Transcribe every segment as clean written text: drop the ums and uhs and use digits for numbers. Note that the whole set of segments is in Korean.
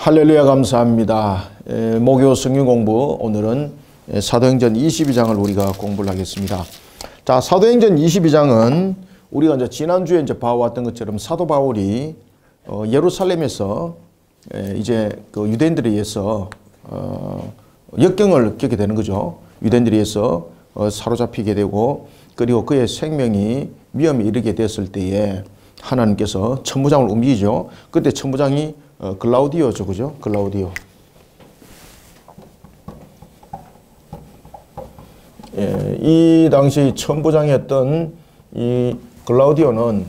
할렐루야 감사합니다. 목요 성경 공부 오늘은 사도행전 22장을 우리가 공부를 하겠습니다. 자, 사도행전 22장은 우리가 이제 지난주에 봐왔던 것처럼 사도 바울이 예루살렘에서 이제 그 유대인들에 의해서 역경을 겪게 되는 거죠. 유대인들에 의해서 사로잡히게 되고 그리고 그의 생명이 위험에 이르게 됐을 때에 하나님께서 천부장을 움직이죠. 그때 천부장이 글라우디오죠, 그죠? 글라우디오. 이 당시 천부장이었던 이 글라우디오는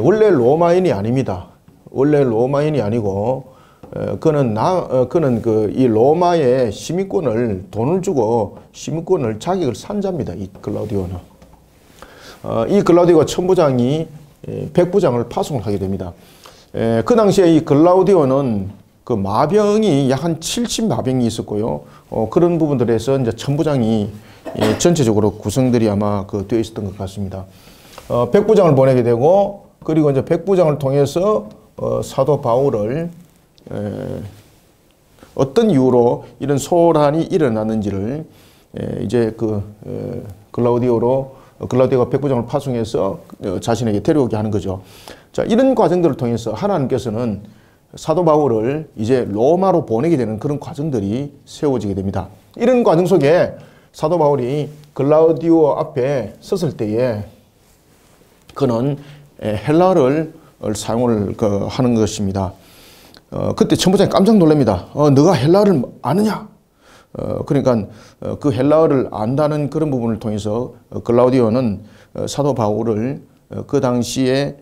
원래 로마인이 아닙니다. 원래 로마인이 아니고 그는 이 로마의 시민권을 돈을 주고 시민권을 자격을 산 자입니다. 이 글라우디오는. 이 글라우디오가 천부장이 백부장을 파송을 하게 됩니다. 그 당시에 이 글라우디오는 그 마병이 약 한 70마병이 있었고요. 그런 부분들에서 이제 천부장이 전체적으로 구성들이 아마 되어 있었던 것 같습니다. 백부장을 보내게 되고 그리고 이제 백부장을 통해서 사도 바울을 어떤 이유로 이런 소란이 일어났는지를 이제 글라우디오가 백부장을 파송해서 자신에게 데려오게 하는 거죠. 자, 이런 과정들을 통해서 하나님께서는 사도 바울을 이제 로마로 보내게 되는 그런 과정들이 세워지게 됩니다. 이런 과정 속에 사도 바울이 글라우디오 앞에 섰을 때에 그는 헬라어를 사용을 하는 것입니다. 그때 천부장이 깜짝 놀랍니다. 너가 헬라어를 아느냐? 그러니까 그 헬라어를 안다는 그런 부분을 통해서 글라우디오는 사도 바울을 그 당시에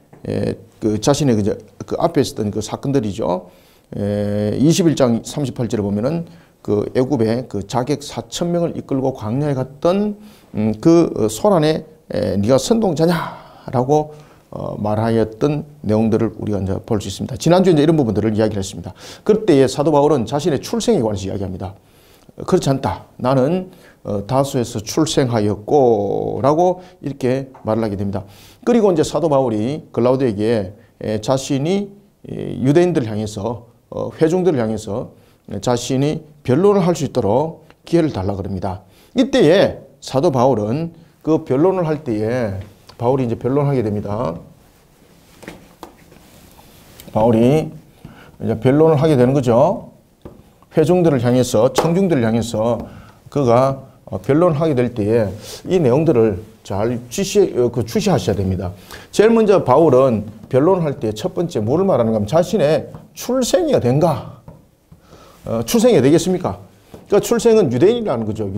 자신의 그 앞에 있었던 그 사건들이죠. 21장 38절에 보면은 그 애굽의 그 자객 4,000명을 이끌고 광야에 갔던 그 소란에 네가 선동자냐라고 말하였던 내용들을 우리가 이제 볼 수 있습니다. 지난주에 이제 이런 부분들을 이야기를 했습니다. 그때에 사도 바울은 자신의 출생에 관해서 이야기합니다. 그렇지 않다. 나는 다수에서 출생하였고 라고 이렇게 말을 하게 됩니다. 그리고 이제 사도 바울이 글라우디오에게 자신이 유대인들을 향해서 회중들을 향해서 자신이 변론을 할 수 있도록 기회를 달라 그럽니다. 이때에 사도 바울은 그 변론을 할 때에 바울이 이제 변론하게 됩니다. 바울이 이제 변론을 하게 되는 거죠. 회중들을 향해서 청중들을 향해서 그가 변론하게 될 때에 이 내용들을 잘 주시하셔야 됩니다. 제일 먼저 바울은 변론할 때 첫 번째 뭐를 말하는가 하면 자신의 출생이 어딘가? 출생이 어디겠습니까? 그러니까 출생은 유대인이라는 거죠.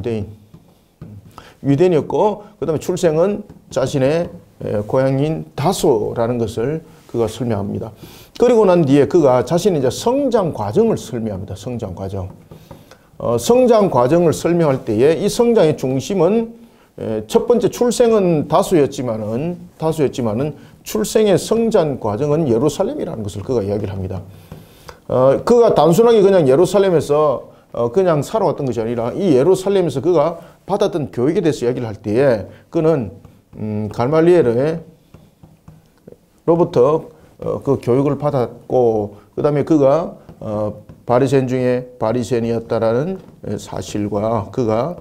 유대인이었고 그 다음에 출생은 자신의 고향인 다소라는 것을 그가 설명합니다. 그리고 난 뒤에 그가 자신의 이제 성장 과정을 설명합니다. 성장 과정. 성장 과정을 설명할 때에 이 성장의 중심은 첫 번째 출생은 다수였지만은 출생의 성장 과정은 예루살렘이라는 것을 그가 이야기를 합니다. 그가 단순하게 그냥 예루살렘에서 그냥 살아왔던 것이 아니라 이 예루살렘에서 그가 받았던 교육에 대해서 이야기를 할 때에 그는 갈말리엘로부터 그 교육을 받았고 그 다음에 그가 바리새인 중에 바리새인이었다라는 사실과 그가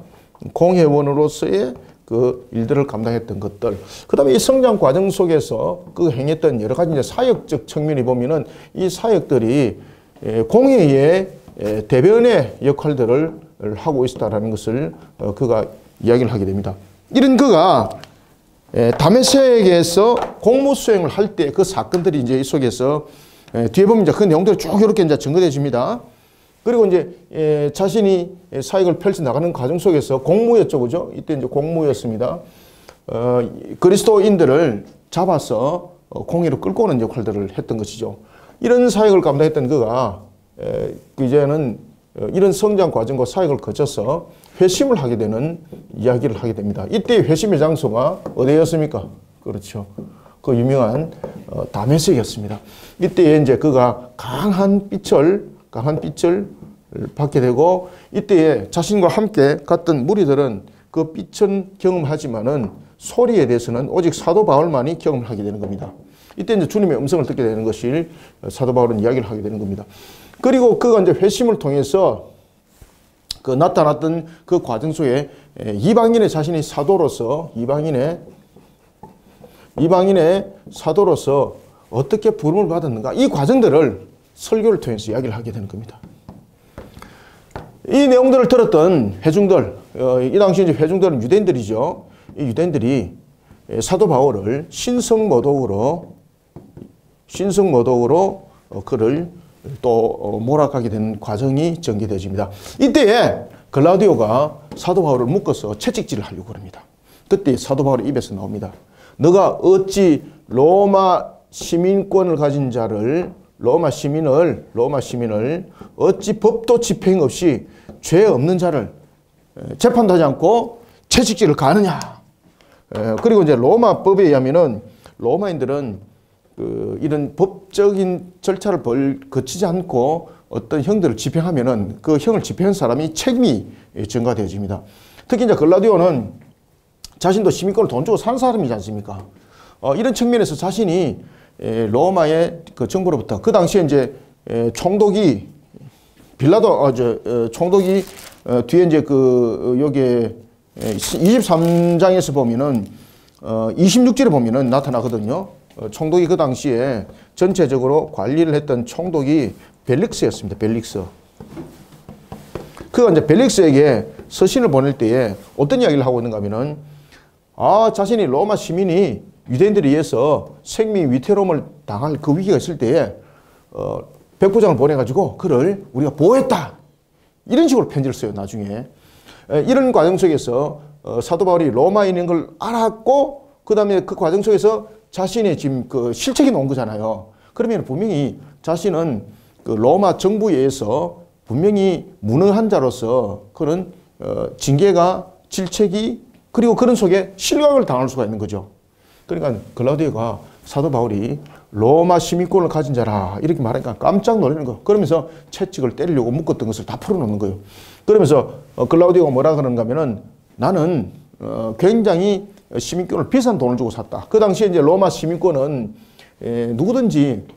공회원으로서의 그 일들을 감당했던 것들, 그 다음에 이 성장 과정 속에서 그 행했던 여러 가지 이제 사역적 측면이 보면은 이 사역들이 공회의 대변의 역할들을 하고 있었다라는 것을 그가 이야기를 하게 됩니다. 이런 그가 다메섹에서 공무 수행을 할 때 그 사건들이 이제 이 속에서 뒤에 보면 이제 그 내용들이 쭉 이렇게 이제 전거되어집니다. 그리고 이제 자신이 사역을 펼쳐 나가는 과정 속에서 공무였죠, 그죠? 이때 이제 공무였습니다. 그리스도인들을 잡아서 공회로 끌고 오는 역할들을 했던 것이죠. 이런 사역을 감당했던 그가 이제는 이런 성장 과정과 사역을 거쳐서 회심을 하게 되는 이야기를 하게 됩니다. 이때 회심의 장소가 어디였습니까? 그렇죠. 그 유명한 다메섹이었습니다. 이때 이제 그가 강한 빛을 받게 되고 이때에 자신과 함께 갔던 무리들은 그 빛은 경험하지만은 소리에 대해서는 오직 사도 바울만이 경험을 하게 되는 겁니다. 이때 이제 주님의 음성을 듣게 되는 것을 사도 바울은 이야기를 하게 되는 겁니다. 그리고 그가 이제 회심을 통해서 그 나타났던 그 과정 속에 이방인의 자신이 사도로서 이방인의 사도로서 어떻게 부름을 받았는가, 이 과정들을 설교를 통해서 이야기를 하게 되는 겁니다. 이 내용들을 들었던 회중들, 이 당시 이제 회중들은 유대인들이죠. 이 유대인들이 사도 바울을 신성모독으로 그를 또 몰아가게 되는 과정이 전개되어집니다. 이때에 글라우디오가 사도 바울을 묶어서 채찍질을 하려고 합니다. 그때 사도 바울의 입에서 나옵니다. 너가 어찌 로마 시민권을 가진 자를, 로마 시민을 어찌 법도 집행 없이 죄 없는 자를 재판도 하지 않고 채찍질을 가느냐. 그리고 이제 로마법에 의하면은 로마인들은 이런 법적인 절차를 거치지 않고 어떤 형들을 집행하면은 그 형을 집행한 사람이 책임이 전가되어집니다. 특히 이제 글라디오는 자신도 시민권을 돈 주고 산 사람이지 않습니까? 이런 측면에서 자신이 로마의 그 정부로부터 그 당시에 이제 총독이 총독이 뒤에 이제 여기에 23장에서 보면은 26절에 보면은 나타나거든요. 총독이 그 당시에 전체적으로 관리를 했던 총독이 벨릭스였습니다. 벨릭스. 그가 이제 벨릭스에게 서신을 보낼 때에 어떤 이야기를 하고 있는가 하면은, 자신이 로마 시민이 유대인들에 의해서 생명 위태로움을 당할 그 위기가 있을 때에 백부장을 보내가지고 그를 우리가 보호했다. 이런 식으로 편지를 써요, 나중에. 이런 과정 속에서 사도 바울이 로마인인 걸 알았고, 그 다음에 그 과정 속에서 자신의 지금 그 실책이 나온 거잖아요. 그러면 분명히 자신은 그 로마 정부에 의해서 분명히 무능한 자로서 그런 징계가, 질책이, 그리고 그런 속에 실각을 당할 수가 있는 거죠. 그러니까 글라우디오가 사도 바울이 로마 시민권을 가진 자라 이렇게 말하니까 깜짝 놀라는 거. 그러면서 채찍을 때리려고 묶었던 것을 다 풀어놓는 거예요. 그러면서 글라우디오가 뭐라 그러는가 하면은, 나는 굉장히 시민권을 비싼 돈을 주고 샀다. 그 당시에 이제 로마 시민권은 누구든지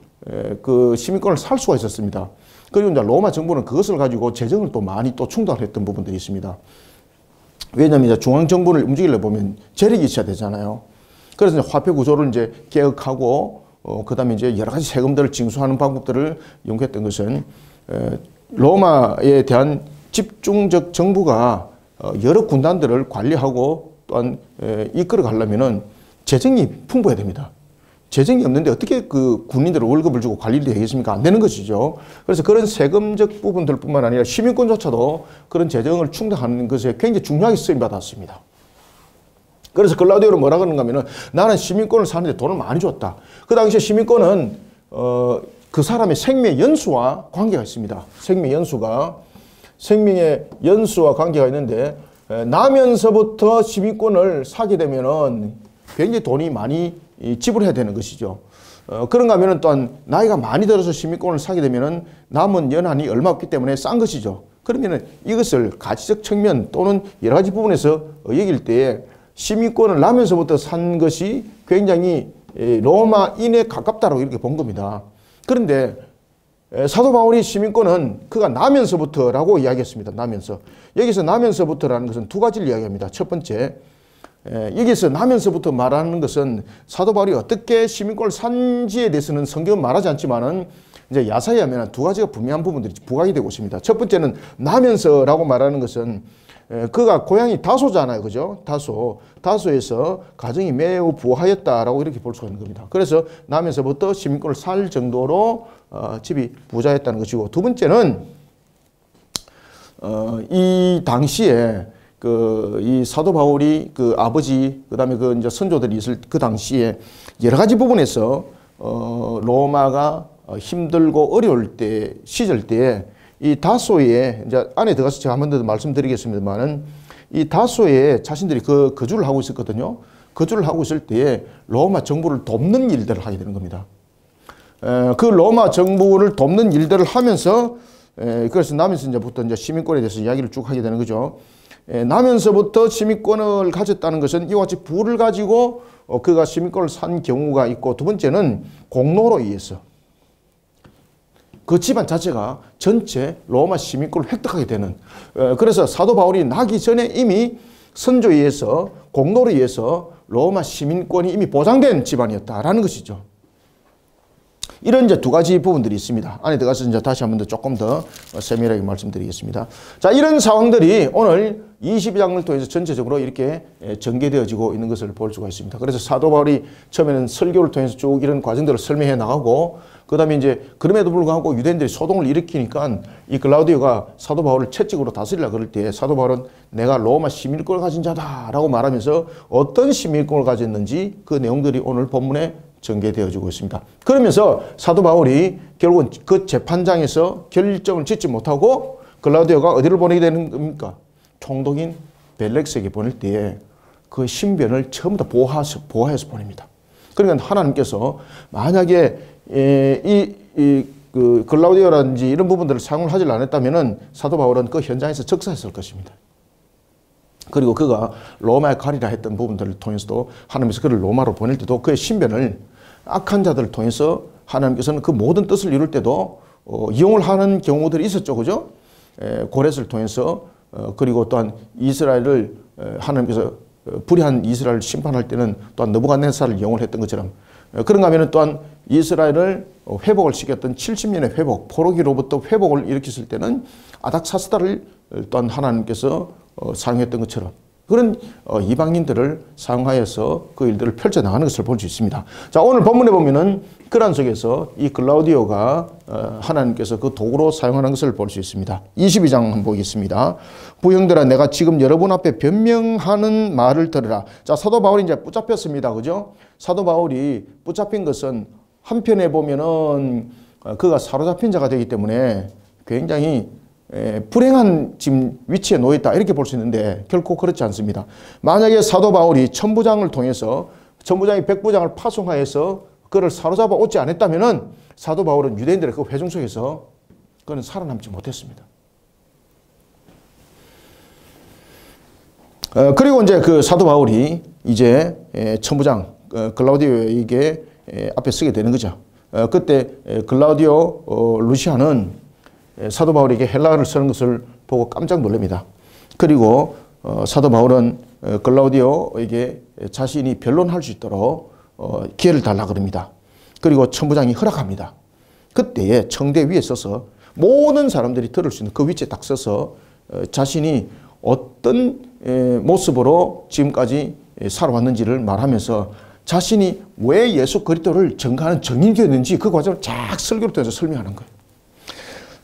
그 시민권을 살 수가 있었습니다. 그리고 이제 로마 정부는 그것을 가지고 재정을 또 많이 또 충당했던 부분들이 있습니다. 왜냐하면 이제 중앙 정부를 움직이려 보면 재력이 있어야 되잖아요. 그래서 이제 화폐 구조를 이제 개혁하고 그 다음에 이제 여러 가지 세금들을 징수하는 방법들을 연구했던 것은 로마에 대한 집중적 정부가 여러 군단들을 관리하고 또한 이끌어 가려면은 재정이 풍부해야 됩니다. 재정이 없는데 어떻게 그 군인들을 월급을 주고 관리를 되겠습니까? 안 되는 것이죠. 그래서 그런 세금적 부분들 뿐만 아니라 시민권조차도 그런 재정을 충당하는 것에 굉장히 중요하게 쓰임받았습니다. 그래서 글라우디오는 뭐라 그러는가 하면은, 나는 시민권을 사는데 돈을 많이 줬다. 그 당시에 시민권은 그 사람의 생명의 연수와 관계가 있습니다. 생명의 연수와 관계가 있는데, 나면서부터 시민권을 사게 되면은 굉장히 돈이 많이 지불해야 되는 것이죠. 그런가 하면은 또한 나이가 많이 들어서 시민권을 사게 되면은 남은 연한이 얼마 없기 때문에 싼 것이죠. 그러면은 이것을 가치적 측면 또는 여러 가지 부분에서 얘기할 때에 시민권을 나면서부터 산 것이 굉장히 로마인에 가깝다고 이렇게 본 겁니다. 그런데 사도 바울이 시민권은 그가 나면서부터라고 이야기했습니다. 나면서. 여기서 나면서부터라는 것은 두 가지를 이야기합니다. 첫 번째, 여기서 나면서부터 말하는 것은 사도 바울이 어떻게 시민권을 산지에 대해서는 성경은 말하지 않지만은 이제 야사에 하면 두 가지가 분명한 부분들이 부각이 되고 있습니다. 첫 번째는 나면서라고 말하는 것은 그가 고향이 다소잖아요. 그죠? 다소에서 가정이 매우 부하였다라고 이렇게 볼 수가 있는 겁니다. 그래서 나면서부터 시민권을 살 정도로 집이 부자였다는 것이고, 두 번째는 이 당시에 이 사도 바울이 그 아버지, 그 다음에 그 이제 선조들이 있을 그 당시에 여러 가지 부분에서 로마가 힘들고 어려울 때, 시절 때에 이 다소에 이제 안에 들어가서 제가 한 번 더 말씀드리겠습니다만은, 이 다소에 자신들이 거주를 하고 있었거든요. 거주를 하고 있을 때에 로마 정부를 돕는 일들을 하게 되는 겁니다. 그 로마 정부를 돕는 일들을 하면서, 그래서 나면서 이제 시민권에 대해서 이야기를 쭉 하게 되는 거죠. 나면서부터 시민권을 가졌다는 것은 이와 같이 부를 가지고 그가 시민권을 산 경우가 있고, 두 번째는 공로로 의해서. 그 집안 자체가 전체 로마 시민권을 획득하게 되는, 그래서 사도 바울이 나기 전에 이미 선조에 의해서, 공로에 의해서 로마 시민권이 이미 보장된 집안이었다라는 것이죠. 이런 이제 두 가지 부분들이 있습니다. 안에 들어가서 이제 다시 한번 더 조금 더 세밀하게 말씀드리겠습니다. 자, 이런 상황들이 오늘 22장을 통해서 전체적으로 이렇게 전개되어지고 있는 것을 볼 수가 있습니다. 그래서 사도 바울이 처음에는 설교를 통해서 쭉 이런 과정들을 설명해 나가고, 그 다음에 이제 그럼에도 불구하고 유대인들이 소동을 일으키니까 이 글라우디오가 사도 바울을 채찍으로 다스리려고 그럴 때 사도 바울은 내가 로마 시민권을 가진 자다라고 말하면서 어떤 시민권을 가졌는지 그 내용들이 오늘 본문에 전개되어지고 있습니다. 그러면서 사도 바울이 결국은 그 재판장에서 결정을 짓지 못하고 글라우디오가 어디를 보내게 되는 겁니까? 총독인 벨렉스에게 보낼 때에 그 신변을 전부 다 보호해서 보냅니다. 그러니까 하나님께서 만약에 그 글라우디오라든지 이런 부분들을 사용을 하지 않았다면은 사도 바울은 그 현장에서 적사했을 것입니다. 그리고 그가 로마에 가리라 했던 부분들을 통해서도 하나님께서 그를 로마로 보낼 때도 그의 신변을 악한 자들을 통해서 하나님께서는 그 모든 뜻을 이룰 때도 이용을 하는 경우들이 있었죠. 그죠? 고렛을 통해서 그리고 또한 이스라엘을 하나님께서 불의한 이스라엘을 심판할 때는 또한 느부갓네살을 이용을 했던 것처럼, 그런가 하면 또한 이스라엘을 회복을 시켰던 70년의 회복, 포로기로부터 회복을 일으켰을 때는 아닥사스다를 또한 하나님께서 사용했던 것처럼 그런 이방인들을 사용하여서 그 일들을 펼쳐나가는 것을 볼 수 있습니다. 자, 오늘 본문에 보면은 그러한 속에서 이 글라우디오가 하나님께서 그 도구로 사용하는 것을 볼 수 있습니다. 22장 한번 보겠습니다. 부형들아, 내가 지금 여러분 앞에 변명하는 말을 들으라. 자, 사도 바울이 이제 붙잡혔습니다. 그죠? 사도 바울이 붙잡힌 것은 한편에 보면은 그가 사로잡힌 자가 되기 때문에 굉장히 불행한 지금 위치에 놓여있다 이렇게 볼 수 있는데 결코 그렇지 않습니다. 만약에 사도 바울이 천부장을 통해서 천부장이 백부장을 파송하여서 그를 사로잡아 오지 않았다면 사도 바울은 유대인들의 그 회중 속에서 그는 살아남지 못했습니다. 그리고 이제 그 사도 바울이 이제 천부장 글라우디오에게 앞에 서게 되는 거죠. 그때 글라우디오 루시아는 사도 바울에게 헬라어를 쓰는 것을 보고 깜짝 놀랍니다. 그리고 사도 바울은 글라우디오에게 자신이 변론할 수 있도록 기회를 달라 그럽니다. 그리고 천부장이 허락합니다. 그때에 청대 위에 서서 모든 사람들이 들을 수 있는 그 위치에 딱 서서 자신이 어떤 모습으로 지금까지 살아왔는지를 말하면서 자신이 왜 예수 그리스도를 전가하는 증인이 되었는지 그 과정을 쫙 설교를 통해서 설명하는 거예요.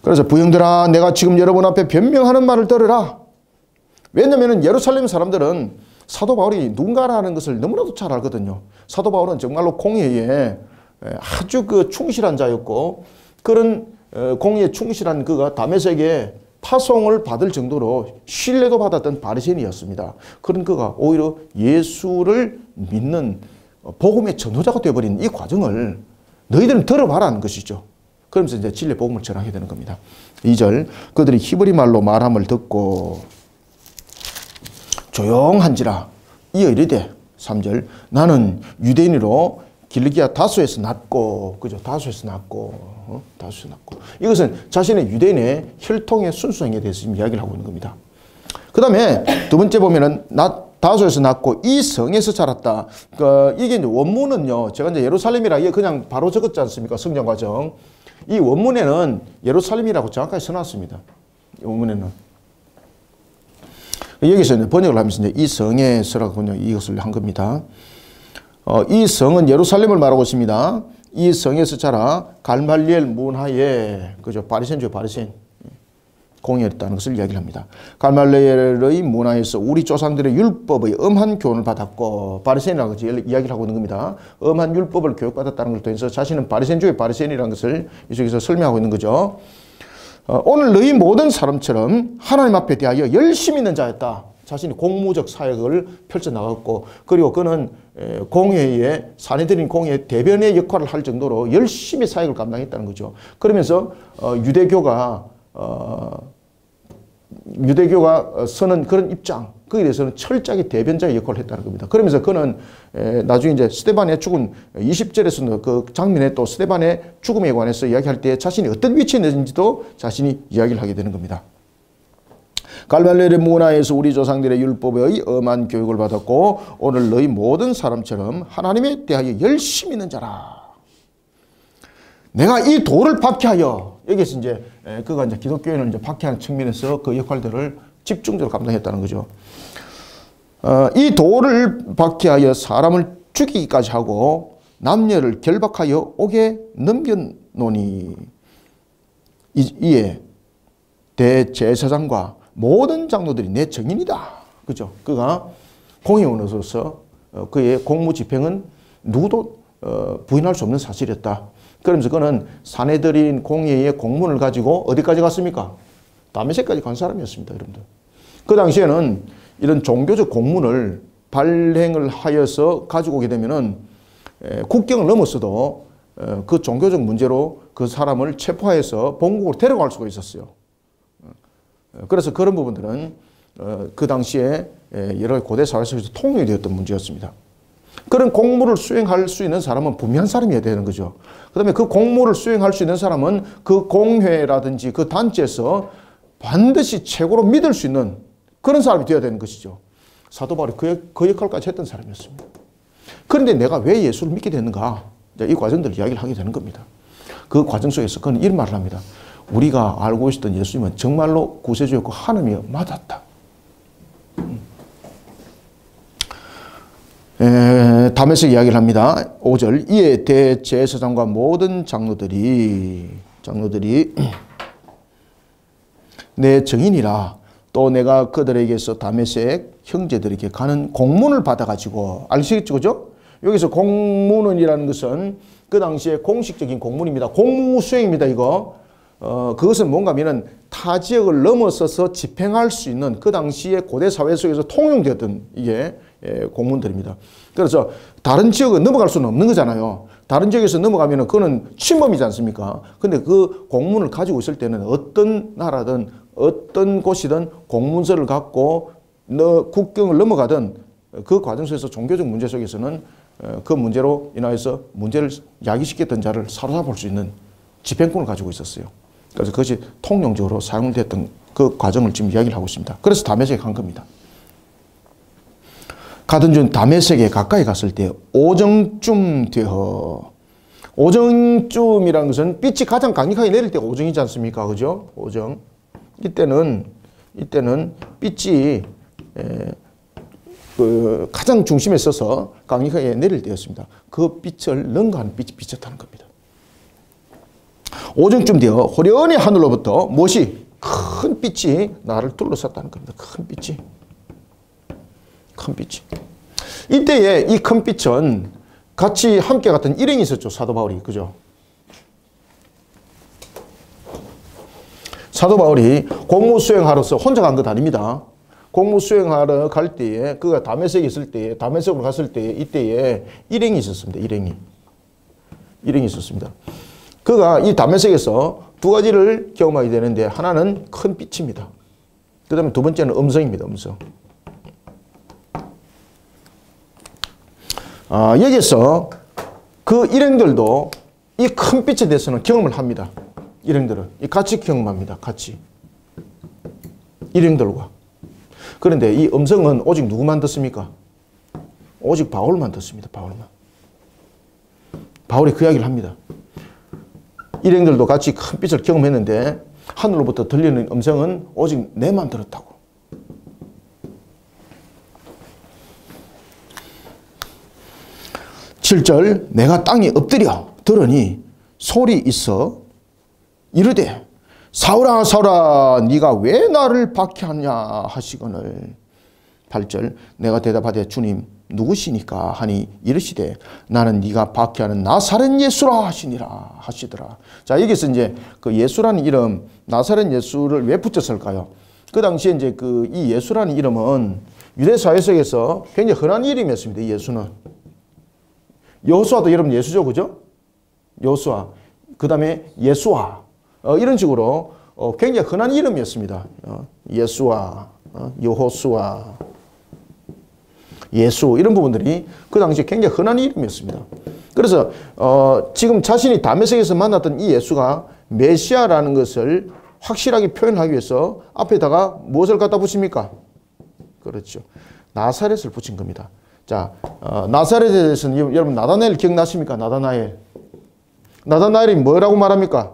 그래서 부형들아, 내가 지금 여러분 앞에 변명하는 말을 들으라. 왜냐하면 예루살렘 사람들은 사도 바울이 누군가라는 것을 너무나도 잘 알거든요. 사도 바울은 정말로 공예에 아주 그 충실한 자였고, 그런 공예에 충실한 그가 다메섹에 파송을 받을 정도로 신뢰도 받았던 바리새인이었습니다. 그런 그가 오히려 예수를 믿는 복음의 전도자가 되어버린 이 과정을 너희들은 들어봐라는 것이죠. 그러면서 이제 진리의 복음을 전하게 되는 겁니다. 2절, 그들이 히브리 말로 말함을 듣고 조용한지라 이어 이르되, 3절, 나는 유대인으로 길르기아 다소에서 났고, 그죠? 다소에서 났고, 다소에서 났고. 이것은 자신의 유대인의 혈통의 순수성에 대해서 지금 이야기를 하고 있는 겁니다. 그 다음에 두 번째 보면은 다소에서 났고 이 성에서 자랐다. 이게 이제 원문은요, 제가 이제 예루살렘이라 이게 그냥 바로 적었지 않습니까? 성경 과정. 이 원문에는 예루살렘이라고 정확하게 써놨습니다. 이 원문에는. 여기서 이제 번역을 하면서 이제 이 성에서라고 번역 이것을 한 겁니다. 이 성은 예루살렘을 말하고 있습니다. 이 성에서 자라 갈말리엘 문하에, 그죠? 바리새인죠, 바리새인. 공의했다는 것을 이야기를 합니다. 갈말리엘의 문화에서 우리 조상들의 율법의 엄한 교훈을 받았고, 바리새인이라고 이야기를 하고 있는 겁니다. 엄한 율법을 교육받았다는 걸 통해서 자신은 바리새인 중에 바리새인이라는 것을 이쪽에서 설명하고 있는 거죠. 오늘 너희 모든 사람처럼 하나님 앞에 대하여 열심히 있는 자였다. 자신이 공무적 사역을 펼쳐나갔고, 그리고 그는 공회의 사내들인 공회의 대변의 역할을 할 정도로 열심히 사역을 감당했다는 거죠. 그러면서 유대교가 유대교가 서는 그런 입장, 거기에 대해서는 철저하게 대변자의 역할을 했다는 겁니다. 그러면서 그는 나중에 이제 스데반의 죽음 20절에서는 그 장면에 또 스데반의 죽음에 관해서 이야기할 때 자신이 어떤 위치에 있는지도 자신이 이야기를 하게 되는 겁니다. 갈멜레의 문화에서 우리 조상들의 율법의 엄한 교육을 받았고 오늘 너희 모든 사람처럼 하나님에 대하여 열심히 있는 자라. 내가 이 도를 박해하여, 여기서 이제 그가 이제 기독교인을 이제 박해하는 측면에서 그 역할들을 집중적으로 감당했다는 거죠. 이 도를 박해하여 사람을 죽이기까지 하고 남녀를 결박하여 옥에 넘겨놓으니 이에 대제사장과 모든 장로들이 내 증인이다. 그죠? 그가 공회원으로서 그의 공무 집행은 누구도 부인할 수 없는 사실이었다. 그러면서 그는 사내들인 공회의 공문을 가지고 어디까지 갔습니까? 다메섹까지 간 사람이었습니다, 여러분들. 그 당시에는 이런 종교적 공문을 발행을 하여서 가지고 오게 되면은 국경을 넘어서도 그 종교적 문제로 그 사람을 체포해서 본국으로 데려갈 수가 있었어요. 그래서 그런 부분들은 그 당시에 여러 고대 사회 속에서 통용이 되었던 문제였습니다. 그런 공무를 수행할 수 있는 사람은 분명한 사람이어야 되는 거죠. 그 다음에 그 공무를 수행할 수 있는 사람은 그 공회라든지 그 단체에서 반드시 최고로 믿을 수 있는 그런 사람이 되어야 되는 것이죠. 사도 바울이 그 역할까지 했던 사람이었습니다. 그런데 내가 왜 예수를 믿게 됐는가? 이 과정들을 이야기를 하게 되는 겁니다. 그 과정 속에서 그는 이런 말을 합니다. 우리가 알고 있었던 예수님은 정말로 구세주였고 하나님이 맞았다. 다메섹 이야기를 합니다. 5절 이에 대제사장과 모든 장로들이 내 증인이라. 또 내가 그들에게서 다메섹 형제들에게 가는 공문을 받아가지고, 아시겠죠? 그죠? 여기서 공문이라는 것은 그 당시에 공식적인 공문입니다. 공무 수행입니다, 이거. 그것은 뭔가 하면은 타 지역을 넘어서서 집행할 수 있는 그 당시에 고대 사회 속에서 통용되었던 이게 공문들입니다. 그래서 다른 지역을 넘어갈 수는 없는 거잖아요. 다른 지역에서 넘어가면은 그거는 침범이지 않습니까? 근데 그 공문을 가지고 있을 때는 어떤 나라든 어떤 곳이든 공문서를 갖고 국경을 넘어가든 그 과정 속에서 종교적 문제 속에서는 그 문제로 인하여서 문제를 야기시켰던 자를 사로잡을 수 있는 집행권을 가지고 있었어요. 그래서 그것이 통용적으로 사용됐던 그 과정을 지금 이야기를 하고 있습니다. 그래서 다메섹에 간 겁니다. 가던 중 다메섹에 가까이 갔을 때 오정쯤 되어, 오정쯤이라는 것은 빛이 가장 강력하게 내릴 때가 오정이지 않습니까? 그죠? 오정. 이때는 빛이 그 가장 중심에 서서 강력하게 내릴 때였습니다. 그 빛을 능가하는 빛이 비쳤다는 겁니다. 오정쯤 되어 호련히 하늘로부터 무엇이? 큰 빛이 나를 둘러쌌다는 겁니다. 큰 빛이. 이때에 이 큰 빛은 같이 함께 갔던 일행이 있었죠. 사도 바울이. 그죠? 사도 바울이 공무 수행하러서 혼자 간 것 아닙니다. 공무 수행하러 갈 때에, 그가 다메섹에 있을 때에, 다메섹으로 갔을 때에, 이때에 일행이 있었습니다. 일행이 있었습니다. 그가 이 다메섹에서 두 가지를 경험하게 되는데, 하나는 큰 빛입니다. 그 다음에 두 번째는 음성입니다. 음성. 여기서 그 일행들도 이 큰 빛에 대해서는 경험을 합니다. 일행들은 같이 경험합니다. 같이 일행들과. 그런데 이 음성은 오직 누구만 듣습니까? 오직 바울만 듣습니다. 바울이 그 이야기를 합니다. 일행들도 같이 큰 빛을 경험했는데 하늘로부터 들리는 음성은 오직 내만 들었다고. (7절) 내가 땅에 엎드려 들으니 소리 있어 이르되 사울아 사울아 네가 왜 나를 박해하냐 하시거늘. (8절) 내가 대답하되 주님 누구시니까 하니 이르시되 나는 네가 박해하는 나사렛 예수라 하시더라. 자, 여기서 이제 그 예수라는 이름, 나사렛 예수를 왜 붙였을까요? 그 당시에 이제 그 이 예수라는 이름은 유대 사회 속에서 굉장히 흔한 이름이었습니다. 이 예수는. 여호수아도 여러분 예수죠, 그죠? 여호수아. 그 다음에 예수아. 이런 식으로 굉장히 흔한 이름이었습니다. 예수와 여호수아, 예수 이런 부분들이 그 당시에 굉장히 흔한 이름이었습니다. 그래서 지금 자신이 다메섹에서 만났던 이 예수가 메시아라는 것을 확실하게 표현하기 위해서 앞에다가 무엇을 갖다 붙입니까? 그렇죠. 나사렛을 붙인 겁니다. 자, 나사렛에 대해서는 여러분 나다나엘 기억나십니까? 나다나엘이 뭐라고 말합니까?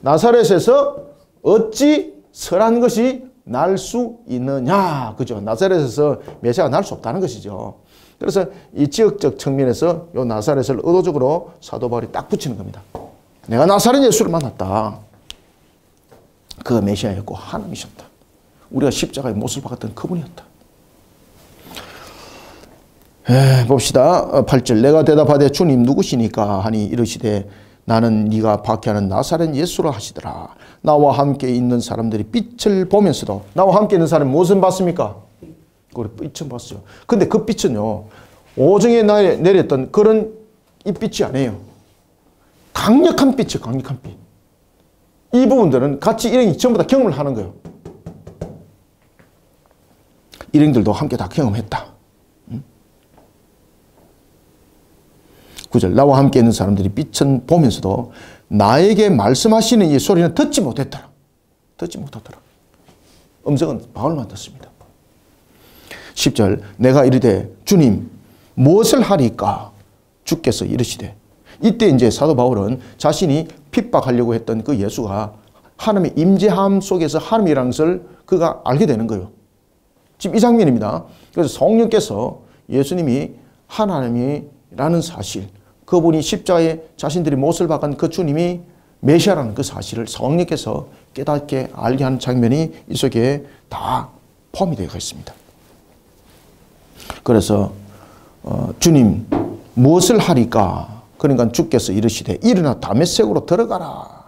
나사렛에서 어찌 선한 것이 날 수 있느냐. 그죠? 나사렛에서 메시아가 날 수 없다는 것이죠. 그래서 이 지역적 측면에서 이 나사렛을 의도적으로 사도 바울이 딱 붙이는 겁니다. 내가 나사렛 예수를 만났다. 그 메시아였고 하나님이셨다. 우리가 십자가의 못을 박았던 그분이었다. 봅시다. 8절 내가 대답하되 주님 누구시니까 하니 이르시되 나는 네가 박해하는 나사렛 예수라 하시더라. 나와 함께 있는 사람들이 빛을 보면서도 나와 함께 있는 사람이 무엇을 봤습니까? 우리 빛을 봤어요. 근데 그 빛은요 오정에 내렸던 그런 이 빛이 아니에요. 강력한 빛이에요. 강력한 빛. 이 부분들은 같이 일행이 전부 다 경험을 하는 거예요. 일행들도 함께 다 경험했다. 9절 나와 함께 있는 사람들이 빛은 보면서도 나에게 말씀하시는 이 소리는 듣지 못했더라. 듣지 못하더라. 음성은 바울만 듣습니다. 10절 내가 이르되 주님 무엇을 하리까? 주께서 이르시되 이때 이제 사도 바울은 자신이 핍박하려고 했던 그 예수가 하나님의 임재함 속에서 하나님이라는 것을 그가 알게 되는 거예요. 지금 이 장면입니다. 그래서 성령께서 예수님이 하나님이라는 사실, 그분이 십자가에 자신들이 못을 박은 그 주님이 메시아라는 그 사실을 성령께서 깨닫게 알게 하는 장면이 이 속에 다 포함이 되어 있습니다. 그래서 주님 무엇을 하리까? 그러니까 주께서 이르시되 일어나 다메섹으로 들어가라.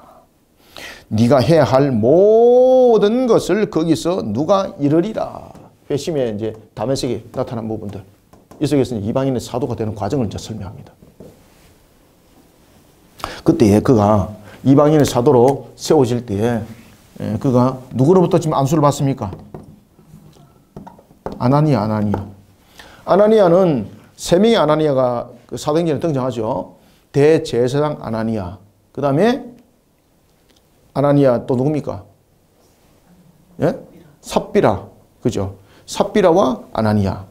네가 해야 할 모든 것을 거기서 누가 이르리라. 회심에 이제 다메섹에 나타난 부분들. 이 속에서 이방인의 사도가 되는 과정을 이제 설명합니다. 그때 그가 이방인의 사도로 세워질 때에 그가 누구로부터 지금 안수를 받습니까? 아나니아는 세 명의 아나니아가 그 사도행전에 등장하죠. 대제사장 아나니아, 그 다음에 아나니아 또 누굽니까? 예? 삽비라, 그죠? 삽비라와 아나니아,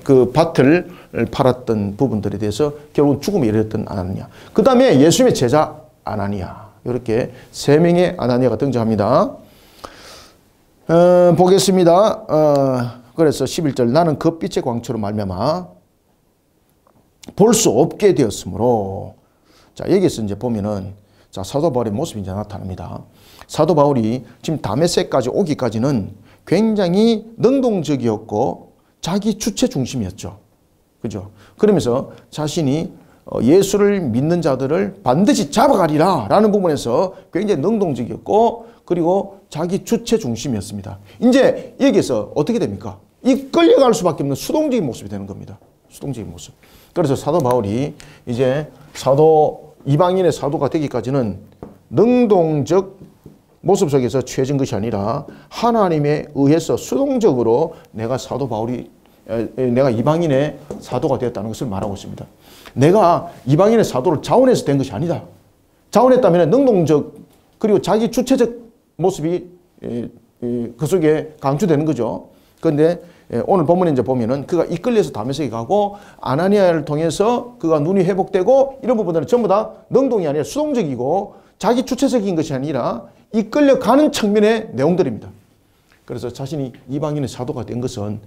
그 밭을 팔았던 부분들에 대해서 결국 죽음에 이르렀던 아나니아. 그 다음에 예수님의 제자 아나니아. 이렇게 세 명의 아나니아가 등장합니다. 보겠습니다. 그래서 11절 나는 그 빛의 광초로 말미암아 볼 수 없게 되었으므로. 자, 여기서 이제 보면은 자, 사도 바울의 모습이 이제 나타납니다. 사도 바울이 지금 다메섹까지 오기까지는 굉장히 능동적이었고 자기 주체 중심이었죠. 그죠? 그러면서 자신이 예수를 믿는 자들을 반드시 잡아가리라 라는 부분에서 굉장히 능동적이었고 그리고 자기 주체 중심이었습니다. 이제 여기서 어떻게 됩니까? 이끌려갈 수밖에 없는 수동적인 모습이 되는 겁니다. 수동적인 모습. 그래서 사도 바울이 이제 이방인의 사도가 되기까지는 능동적 모습 속에서 취해진 것이 아니라 하나님에 의해서 수동적으로 내가 이방인의 사도가 되었다는 것을 말하고 있습니다. 내가 이방인의 사도를 자원해서 된 것이 아니다. 자원했다면 능동적 그리고 자기 주체적 모습이 그 속에 강조되는 거죠. 그런데 오늘 본문에 이제 보면은 그가 이끌려서 다메섹에 가고 아나니아를 통해서 그가 눈이 회복되고 이런 부분들은 전부 다 능동이 아니라 수동적이고 자기 주체적인 것이 아니라 이끌려가는 측면의 내용들입니다. 그래서 자신이 이방인의 사도가 된 것은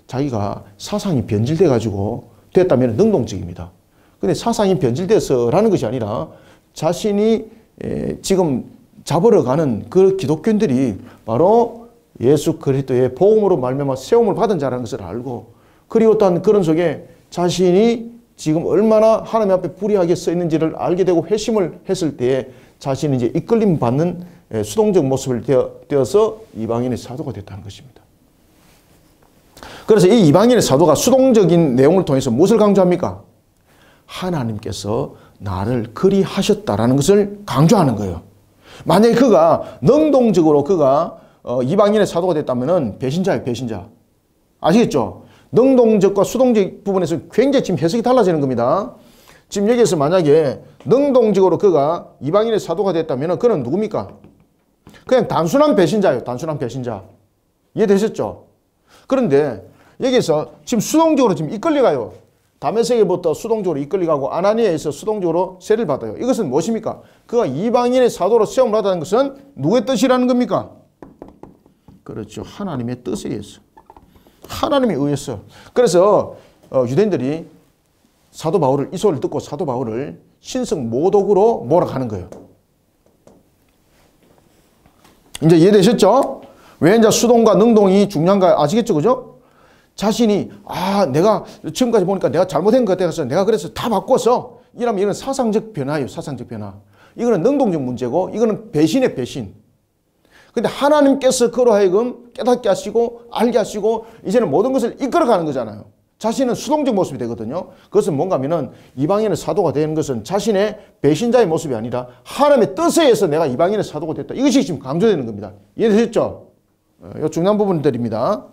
자기가 사상이 변질돼 가지고 됐다면 능동적입니다. 근데 사상이 변질돼서라는 것이 아니라 자신이 지금 잡으러 가는 그 기독교인들이 바로 예수 그리스도의 복음으로 말미암아 세움을 받은 자라는 것을 알고 그리고 또한 그런 속에 자신이 지금 얼마나 하나님 앞에 불의하게 써 있는지를 알게 되고 회심을 했을 때에 자신이 이제 이끌림 받는 수동적 모습을 되어서 이방인의 사도가 됐다는 것입니다. 그래서 이 이방인의 사도가 수동적인 내용을 통해서 무엇을 강조합니까? 하나님께서 나를 그리하셨다라는 것을 강조하는 거예요. 만약에 그가 능동적으로 그가 이방인의 사도가 됐다면은 배신자예요, 배신자. 아시겠죠? 능동적과 수동적 부분에서 굉장히 지금 해석이 달라지는 겁니다. 지금 여기에서 만약에 능동적으로 그가 이방인의 사도가 됐다면은 그는 누굽니까? 그냥 단순한 배신자예요, 단순한 배신자. 이해되셨죠? 그런데 여기서 지금 수동적으로 지금 이끌려가요. 다메섹에부터 수동적으로 이끌려가고 아나니아에서 수동적으로 세를 받아요. 이것은 무엇입니까? 그가 이방인의 사도로 세움을 받았다는 것은 누구의 뜻이라는 겁니까? 그렇죠. 하나님의 뜻에 의해서. 하나님에 의해서. 그래서 유대인들이 사도 바울을, 이 소리를 듣고 사도 바울을 신성 모독으로 몰아가는 거예요. 이제 이해되셨죠? 왜 이제 수동과 능동이 중요한가 아시겠죠? 그죠? 자신이 내가 지금까지 보니까 내가 잘못한 것 같아서 내가 그래서 다 바꿔서 이러면 이건 사상적 변화예요. 사상적 변화. 이거는 능동적 문제고 이거는 배신의 배신. 근데 하나님께서 그로 하여금 깨닫게 하시고 알게 하시고 이제는 모든 것을 이끌어가는 거잖아요. 자신은 수동적 모습이 되거든요. 그것은 뭔가 하면은 이방인의 사도가 되는 것은 자신의 배신자의 모습이 아니라 하나님의 뜻에 의해서 내가 이방인의 사도가 됐다. 이것이 지금 강조되는 겁니다. 이해되셨죠? 이 중요한 부분들입니다.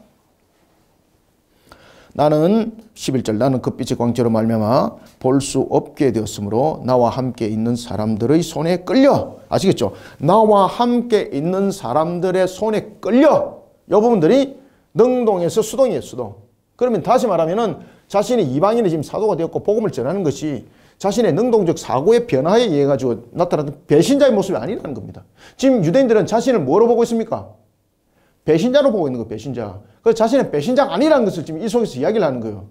나는 11절 나는 그 빛의 광채로 말미암아 볼 수 없게 되었으므로 나와 함께 있는 사람들의 손에 끌려 아시겠죠? 나와 함께 있는 사람들의 손에 끌려 이 부분들이 능동에서 수동이에요. 수동. 그러면 다시 말하면은 자신이 이방인의 지금 사도가 되었고 복음을 전하는 것이 자신의 능동적 사고의 변화에 의해 가지고 나타나는 배신자의 모습이 아니라는 겁니다. 지금 유대인들은 자신을 뭐로 보고 있습니까? 배신자로 보고 있는 거예요. 배신자. 그래서 자신은 배신자가 아니라는 것을 지금 이 속에서 이야기를 하는 거예요.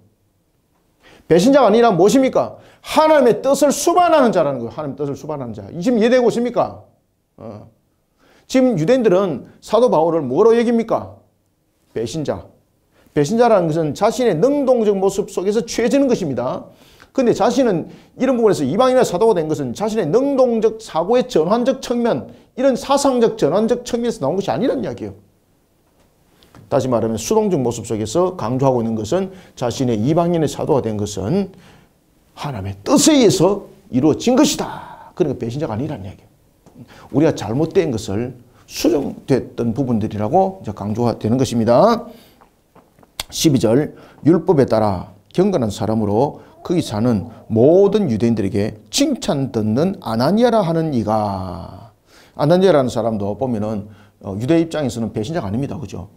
배신자가 아니라 무엇입니까? 하나님의 뜻을 수반하는 자라는 거예요. 하나님의 뜻을 수반하는 자. 지금 이해되고 있습니까? 지금 유대인들은 사도 바울을 뭐로 여깁니까? 배신자. 배신자라는 것은 자신의 능동적 모습 속에서 취해지는 것입니다. 그런데 자신은 이런 부분에서 이방인의 사도가 된 것은 자신의 능동적 사고의 전환적 측면, 이런 사상적 전환적 측면에서 나온 것이 아니라는 이야기예요. 다시 말하면 수동적 모습 속에서 강조하고 있는 것은 자신의 이방인의 사도가 된 것은 하나님의 뜻에 의해서 이루어진 것이다. 그러니까 배신자가 아니라는 이야기예요. 우리가 잘못된 것을 수정됐던 부분들이라고 이제 강조가 되는 것입니다. 12절 율법에 따라 경건한 사람으로 거기 사는 모든 유대인들에게 칭찬 듣는 아나니아라 하는 이가 아나니아라는 사람도 보면은 유대 입장에서는 배신자가 아닙니다. 그죠?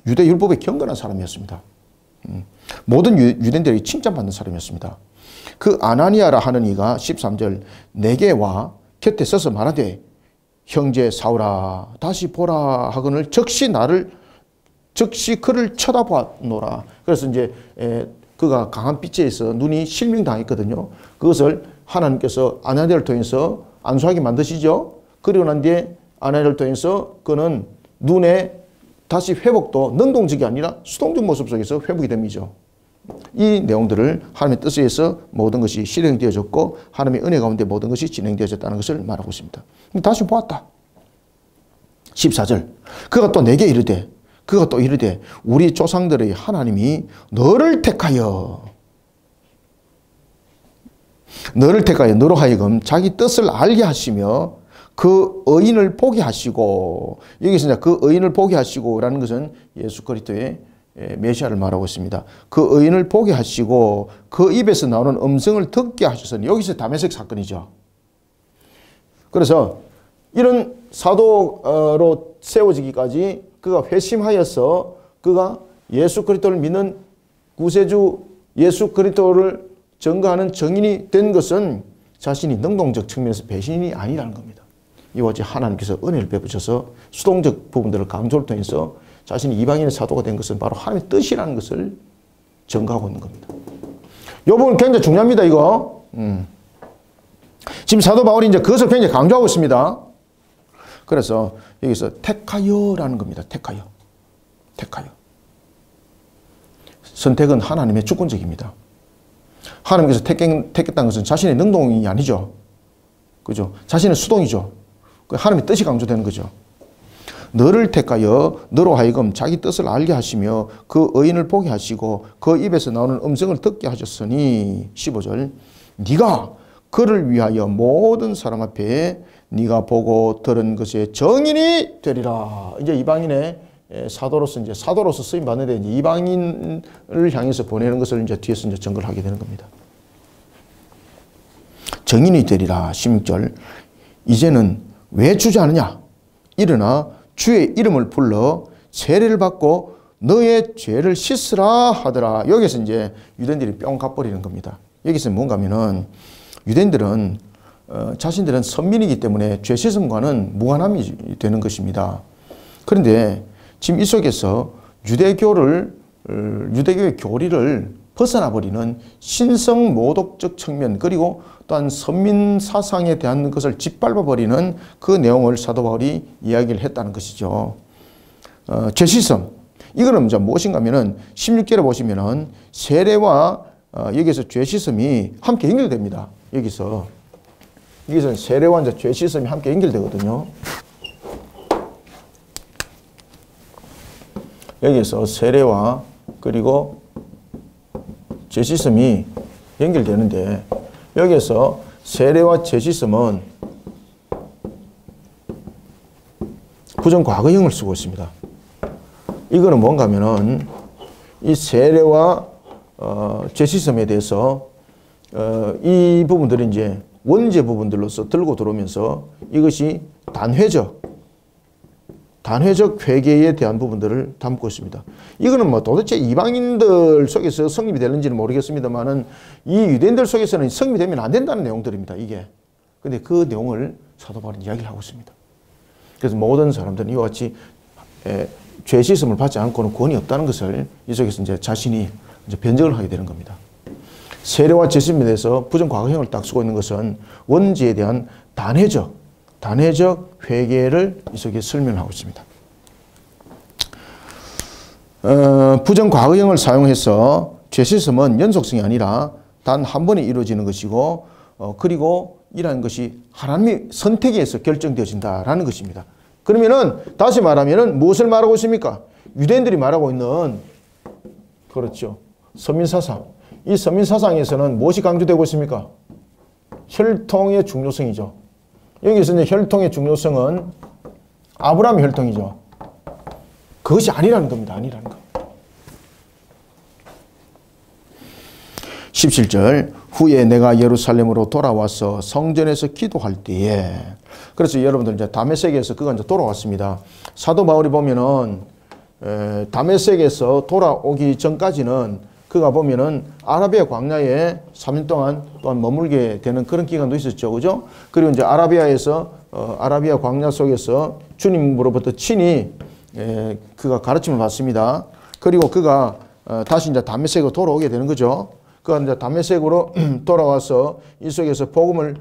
유대 율법에 경건한 사람이었습니다. 모든 유대인들이 칭찬받는 사람이었습니다. 그 아나니아라 하는 이가 13절 내게 와 곁에 서서 말하되 형제 사울아 다시 보라 하거늘 즉시 그를 쳐다보노라. 그래서 이제 그가 강한 빛에서 눈이 실명당했거든요. 그것을 하나님께서 아나니아를 통해서 안수하게 만드시죠. 그리고 난 뒤에 아나니아를 통해서 그는 눈에 다시 회복도 능동적이 아니라 수동적 모습 속에서 회복이 됩니다. 이 내용들을 하나님의 뜻에 의해서 모든 것이 실행되어졌고 하나님의 은혜 가운데 모든 것이 진행되어졌다는 것을 말하고 있습니다. 다시 보았다. 14절 그가 또 내게 이르되 우리 조상들의 하나님이 너를 택하여 너로 하여금 자기 뜻을 알게 하시며 그 의인을 보게 하시고 여기서 이제 그 의인을 보게 하시고라는 것은 예수 그리스도의 메시아를 말하고 있습니다. 그 의인을 보게 하시고 그 입에서 나오는 음성을 듣게 하셨으니 여기서 다메섹 사건이죠. 그래서 이런 사도로 세워지기까지 그가 회심하여서 그가 예수 그리스도를 믿는 구세주 예수 그리스도를 증거하는 증인이 된 것은 자신이 능동적 측면에서 배신이 아니라는 겁니다. 이와 같이 하나님께서 은혜를 베푸셔서 수동적 부분들을 강조를 통해서 자신이 이방인의 사도가 된 것은 바로 하나님의 뜻이라는 것을 증거하고 있는 겁니다. 이 부분 굉장히 중요합니다. 이거. 지금 사도 바울이 이제 그것을 굉장히 강조하고 있습니다. 그래서 여기서 택하여라는 겁니다. 택하여. 선택은 하나님의 주권적입니다. 하나님께서 택했다는 것은 자신의 능동이 아니죠. 그죠? 자신의 수동이죠. 하나님의 뜻이 강조되는 거죠. 너를 택하여 너로 하여금 자기 뜻을 알게 하시며 그 의인을 보게 하시고 그 입에서 나오는 음성을 듣게 하셨으니 15절 네가 그를 위하여 모든 사람 앞에 네가 보고 들은 것의 정인이 되리라. 이제 이방인의 사도로서 쓰임 받는데 이제 이방인을 향해서 보내는 것을 이제 뒤에서 이제 전거를 하게 되는 겁니다. 정인이 되리라. 16절. 이제는 왜 주저하느냐? 일어나 주의 이름을 불러 세례를 받고 너의 죄를 씻으라 하더라. 여기서 이제 유대인들이 뿅 가버리는 겁니다. 여기서 뭔가 하면은 유대인들은 자신들은 선민이기 때문에 죄 씻음과는 무관함이 되는 것입니다. 그런데 지금 이 속에서 유대교의 교리를 벗어나 버리는 신성 모독적 측면, 그리고 또한 선민 사상에 대한 것을 짓밟아 버리는 그 내용을 사도 바울이 이야기를 했다는 것이죠. 죄 씻음, 이거는 무엇인가 하면은 16절에 보시면은 세례와 여기서 죄 씻음이 함께 연결됩니다. 여기서 세례와 이제 죄 씻음이 함께 연결되거든요. 여기서 세례와 그리고 죄 씻음이 연결되는데, 여기서 세례와 죄 씻음은 부정 과거형을 쓰고 있습니다. 이거는 뭔가 하면은 이 세례와 죄 씻음에 대해서 이 부분들이 이제 원죄 부분들로서 들고 들어오면서 이것이 단회적 회개에 대한 부분들을 담고 있습니다. 이거는 뭐 도대체 이방인들 속에서 성립이 되는지는 모르겠습니다만은 이 유대인들 속에서는 성립이 되면 안 된다는 내용들입니다, 이게. 근데 그 내용을 사도 바울은 이야기를 하고 있습니다. 그래서 모든 사람들은 이와 같이 죄 씻음을 받지 않고는 구원이 없다는 것을 이 속에서 이제 자신이 이제 변증을 하게 되는 겁니다. 세례와 죄 씻음에 대해서 부정 과거형을 딱 쓰고 있는 것은 원죄에 대한 단회적 회개를 이 속에 설명하고 있습니다. 부정 과거형을 사용해서 죄 씻음은 연속성이 아니라 단 한 번에 이루어지는 것이고, 그리고 이러한 것이 하나님의 선택에 의해서 결정되어진다라는 것입니다. 그러면은 다시 말하면은 무엇을 말하고 있습니까? 유대인들이 말하고 있는, 그렇죠, 선민사상. 이 선민사상에서는 무엇이 강조되고 있습니까? 혈통의 중요성이죠. 여기서 이제 혈통의 중요성은 아브라함의 혈통이죠. 그것이 아니라는 겁니다. 아니라는 거. 17절. 후에 내가 예루살렘으로 돌아와서 성전에서 기도할 때에, 그래서 여러분들 이제 다메섹에서 그가 이제 돌아왔습니다. 사도 바울이 보면은 다메섹에서 돌아오기 전까지는 그가 보면은 아라비아 광야에 3년 동안 또한 머물게 되는 그런 기간도 있었죠. 그죠? 그리고 이제 아라비아에서, 아라비아 광야 속에서 주님으로부터 친히 그가 가르침을 받습니다. 그리고 그가 다시 이제 다메섹으로 돌아오게 되는 거죠. 그가 이제 다메섹으로 돌아와서 이 속에서 복음을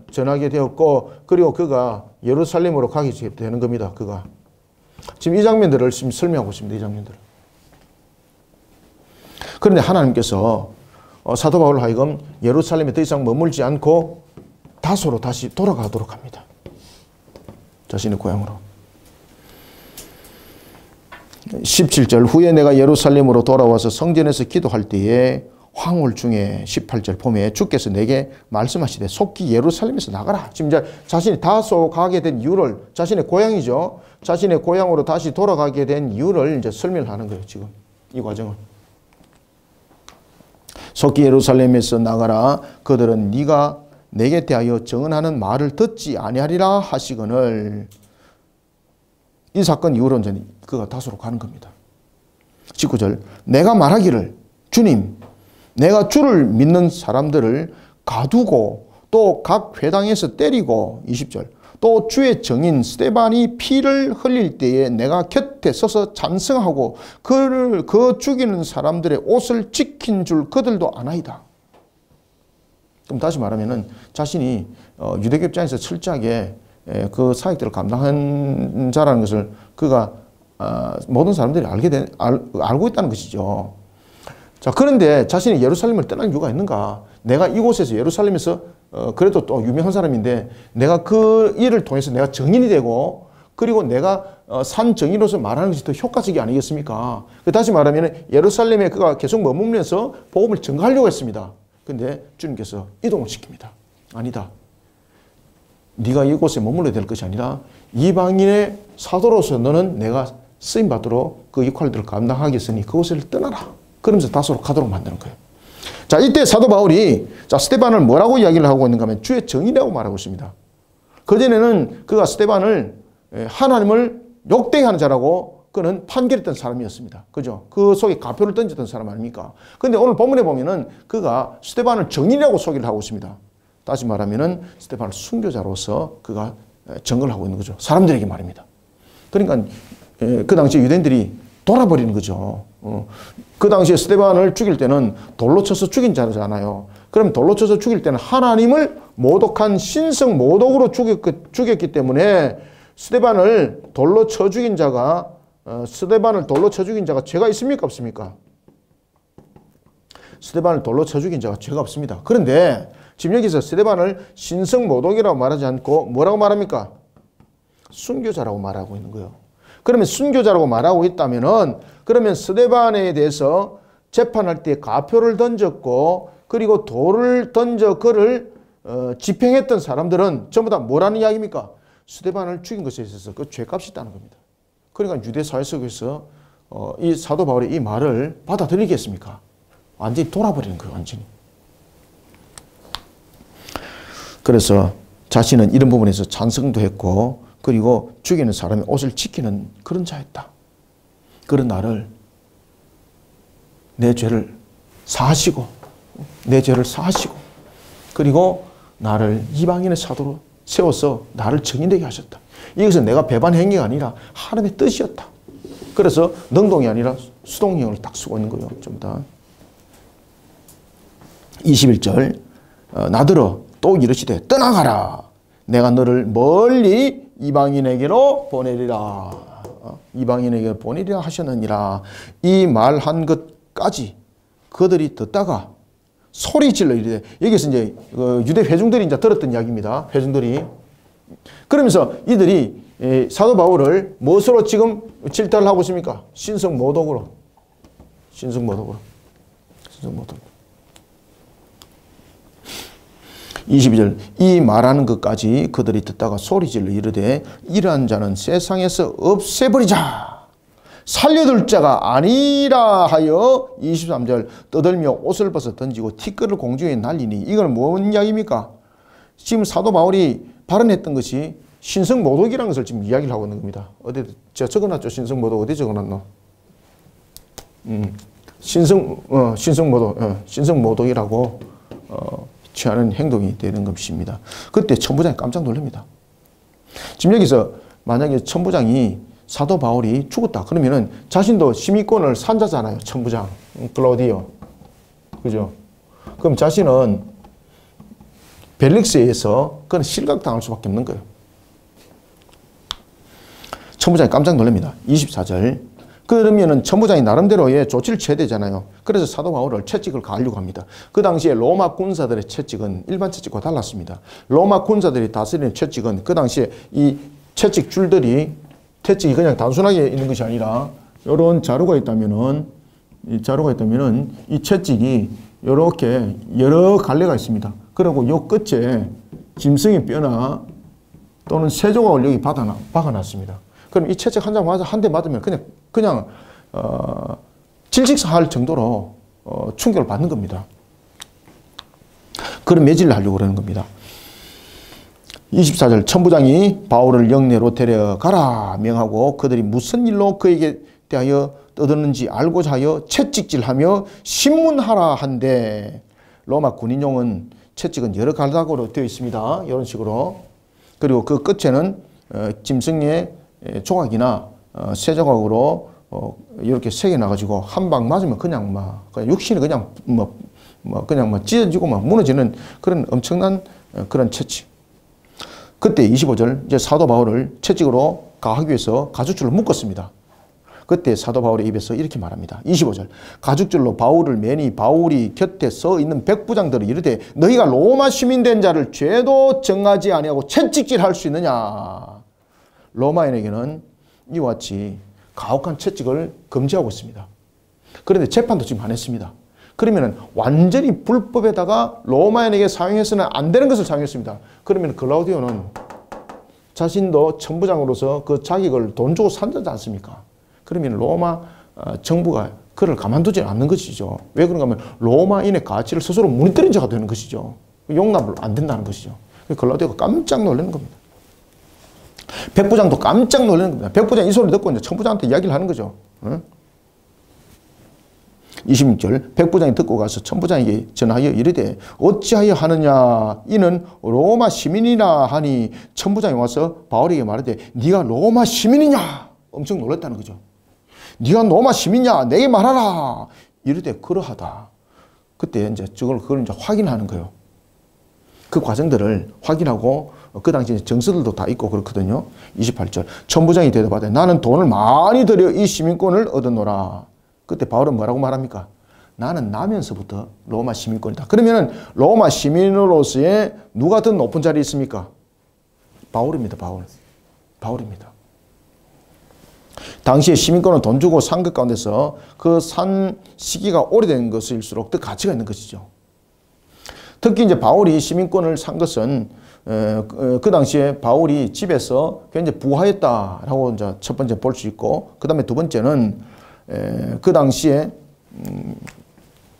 전하게 되었고, 그리고 그가 예루살렘으로 가게 되는 겁니다. 그가. 지금 이 장면들을 지금 설명하고 있습니다. 이 장면들을. 그런데 하나님께서 사도 바울을 하여금 예루살렘에 더 이상 머물지 않고 다소로 다시 돌아가도록 합니다. 자신의 고향으로. 17절. 후에 내가 예루살렘으로 돌아와서 성전에서 기도할 때에 황홀 중에 18절 봄에 주께서 내게 말씀하시되 속히 예루살렘에서 나가라. 지금 이제 자신이 다소 가게 된 이유를, 자신의 고향이죠. 자신의 고향으로 다시 돌아가게 된 이유를 이제 설명하는 거예요. 지금 이 과정을. 속히 예루살렘에서 나가라. 그들은 네가 내게 대하여 정언하는 말을 듣지 아니하리라 하시거늘. 이 사건 이후로 이제 그가 다소로 가는 겁니다. 19절. 내가 말하기를 주님, 내가 주를 믿는 사람들을 가두고 또 각 회당에서 때리고, 20절. 또 주의 정인 스데반이 피를 흘릴 때에 내가 곁에 서서 찬성하고 그 죽이는 사람들의 옷을 지킨 줄 그들도 아나이다. 그럼 다시 말하면은 자신이 유대교 입장에서 철저하게 그 사역들을 감당한 자라는 것을 그가 모든 사람들이 알고 있다는 것이죠. 자, 그런데 자신이 예루살렘을 떠날 이유가 있는가? 내가 이곳에서 예루살렘에서 그래도 또 유명한 사람인데 내가 그 일을 통해서 내가 정인이 되고, 그리고 내가 산 정인으로서 말하는 것이 더 효과적이 아니겠습니까? 다시 말하면 예루살렘에 그가 계속 머물면서 복음을 전가하려고 했습니다. 근데 주님께서 이동을 시킵니다. 아니다. 네가 이곳에 머물러야 될 것이 아니라 이방인의 사도로서 너는 내가 쓰임받도록 그 역할들을 감당하겠으니 그곳을 떠나라. 그러면서 다소로 가도록 만드는 거예요. 자, 이때 사도 바울이 자, 스데반을 뭐라고 이야기를 하고 있는가 하면 주의 정의라고 말하고 있습니다. 그전에는 그가 스데반을 하나님을 욕되게 하는 자라고 그는 판결했던 사람이었습니다. 그죠? 그 속에 가표를 던졌던 사람 아닙니까? 그런데 오늘 본문에 보면은 그가 스데반을 정의라고 소개를 하고 있습니다. 다시 말하면은 스데반을 순교자로서 그가 증거를 하고 있는 거죠. 사람들에게 말입니다. 그러니까 그 당시 유대인들이 돌아버리는 거죠. 그 당시에 스데반을 죽일 때는 돌로 쳐서 죽인 자잖아요. 그럼 돌로 쳐서 죽일 때는 하나님을 모독한 신성 모독으로 죽였기 때문에 스데반을 돌로 쳐 죽인 자가 죄가 있습니까? 없습니까? 스데반을 돌로 쳐 죽인 자가 죄가 없습니다. 그런데 지금 여기서 스데반을 신성 모독이라고 말하지 않고 뭐라고 말합니까? 순교자라고 말하고 있는 거예요. 그러면 순교자라고 말하고 있다면은 그러면 스데반에 대해서 재판할 때 가표를 던졌고 그리고 돌을 던져 그를 집행했던 사람들은 전부 다 뭐라는 이야기입니까? 스데반을 죽인 것에 있어서 그 죄값이 있다는 겁니다. 그러니까 유대 사회 속에서 이 사도 바울의 이 말을 받아들이겠습니까? 완전히 돌아버리는 거예요. 완전히. 그래서 자신은 이런 부분에서 찬성도 했고 그리고 죽이는 사람의 옷을 지키는 그런 자였다. 그런 나를 내 죄를 사하시고 그리고 나를 이방인의 사도로 세워서 나를 증인되게 하셨다. 이것은 내가 배반 행위가 아니라 하나님의 뜻이었다. 그래서 능동이 아니라 수동형을 딱 쓰고 있는 거예요. 좀 더. 21절 나더러 또 이르시되 떠나가라. 내가 너를 멀리 이방인에게로 보내리라. 이방인에게 보내리라 하셨느니라. 이 말한 것까지 그들이 듣다가 소리 질러 이르되 여기서 이제 유대 회중들이 이제 들었던 이야기입니다. 회중들이. 그러면서 이들이 사도 바울을 무엇으로 지금 질타를 하고 있습니까? 신성 모독으로. 22절 이 말하는 것까지 그들이 듣다가 소리질러 이르되 이러한 자는 세상에서 없애버리자. 살려둘 자가 아니라 하여 23절 떠들며 옷을 벗어 던지고 티끌을 공중에 날리니 이건 뭔 이야기입니까? 지금 사도 바울이 발언했던 것이 신성모독이라는 것을 지금 이야기를 하고 있는 겁니다. 어디 제가 적어놨죠? 신성모독 어디 적어놨노? 신성모독이라고 취하는 행동이 되는 것입니다. 그때 천부장이 깜짝 놀랍니다. 지금 여기서 만약에 천부장이 사도 바울이 죽었다 그러면은 자신도 심의권을 산 자잖아요. 천부장 클라우디오, 그죠? 그럼 자신은 벨릭스에 의해서 그건 실각당할 수밖에 없는 거예요. 천부장이 깜짝 놀랍니다. 24절 그러면은 천부장이 나름대로의 조치를 취해야 되잖아요. 그래서 사도 바울을 채찍을 가하려고 합니다. 그 당시에 로마 군사들의 채찍은 일반 채찍과 달랐습니다. 로마 군사들이 다스리는 채찍은 그 당시에 이 채찍 줄들이 채찍이 그냥 단순하게 있는 것이 아니라 이런 자루가 있다면은 이 채찍이 이렇게 여러 갈래가 있습니다. 그리고 요 끝에 짐승의 뼈나 또는 새 조각을 여기 박아놨습니다. 그럼 이 채찍 한 대 맞으면 그냥 질식사할 정도로 충격을 받는 겁니다. 그런 매질을 하려고 그러는 겁니다. 24절 천부장이 바울을 영내로 데려가라 명하고 그들이 무슨 일로 그에게 대하여 떠드는지 알고자 하여 채찍질하며 신문하라 한데 로마 군인용은 채찍은 여러 가닥으로 되어 있습니다. 이런 식으로. 그리고 그 끝에는 짐승의 조각이나 새 조각으로 이렇게 새겨 나가지고 한 방 맞으면 그냥 육신이 그냥 찢어지고 무너지는 그런 엄청난 그런 채찍. 그때 25절 이제 사도 바울을 채찍으로 가하기 위해서 가죽줄로 묶었습니다. 그때 사도 바울의 입에서 이렇게 말합니다. 25절 가죽줄로 바울을 매니 바울이 곁에 서 있는 백부장들이 이르되 너희가 로마 시민 된 자를 죄도 정하지 아니하고 채찍질할 수 있느냐. 로마인에게는 이와 같이 가혹한 채찍을 금지하고 있습니다. 그런데 재판도 지금 안 했습니다. 그러면은 완전히 불법에다가 로마인에게 사용해서는 안 되는 것을 사용했습니다. 그러면 글라우디오는 자신도 천부장으로서 그 자격을 돈 주고 산다지 않습니까? 그러면 로마 정부가 그를 가만두지 않는 것이죠. 왜 그런가 하면 로마인의 가치를 스스로 무너뜨린 자가 되는 것이죠. 용납을 안 된다는 것이죠. 글라우디오가 깜짝 놀라는 겁니다. 백부장도 깜짝 놀라는 겁니다. 백부장 이 소리를 듣고 이제 천부장한테 이야기를 하는 거죠. 26절 백부장이 듣고 가서 천부장에게 전하여 이르되 어찌하여 하느냐 이는 로마 시민이라 하니 천부장이 와서 바울에게 말하되 네가 로마 시민이냐 엄청 놀랐다는 거죠. 네가 로마 시민이냐 내게 말하라 이르되 그러하다. 그때 이제 그걸 이제 확인하는 거예요. 그 과정들을 확인하고 그 당시에 정서들도 다 있고 그렇거든요. 28절 천부장이 대답하되 나는 돈을 많이 들여 이 시민권을 얻었노라. 그때 바울은 뭐라고 말합니까? 나는 나면서부터 로마 시민권이다. 그러면은 로마 시민으로서의 누가 더 높은 자리에 있습니까? 바울입니다. 바울입니다. 당시에 시민권은 돈 주고 산 것 가운데서 그 산 시기가 오래된 것일수록 더 가치가 있는 것이죠. 특히 이제 바울이 시민권을 산 것은 그 당시에 바울이 집에서 굉장히 부하였다라고 이제 첫 번째 볼 수 있고, 그 다음에 두 번째는 그 당시에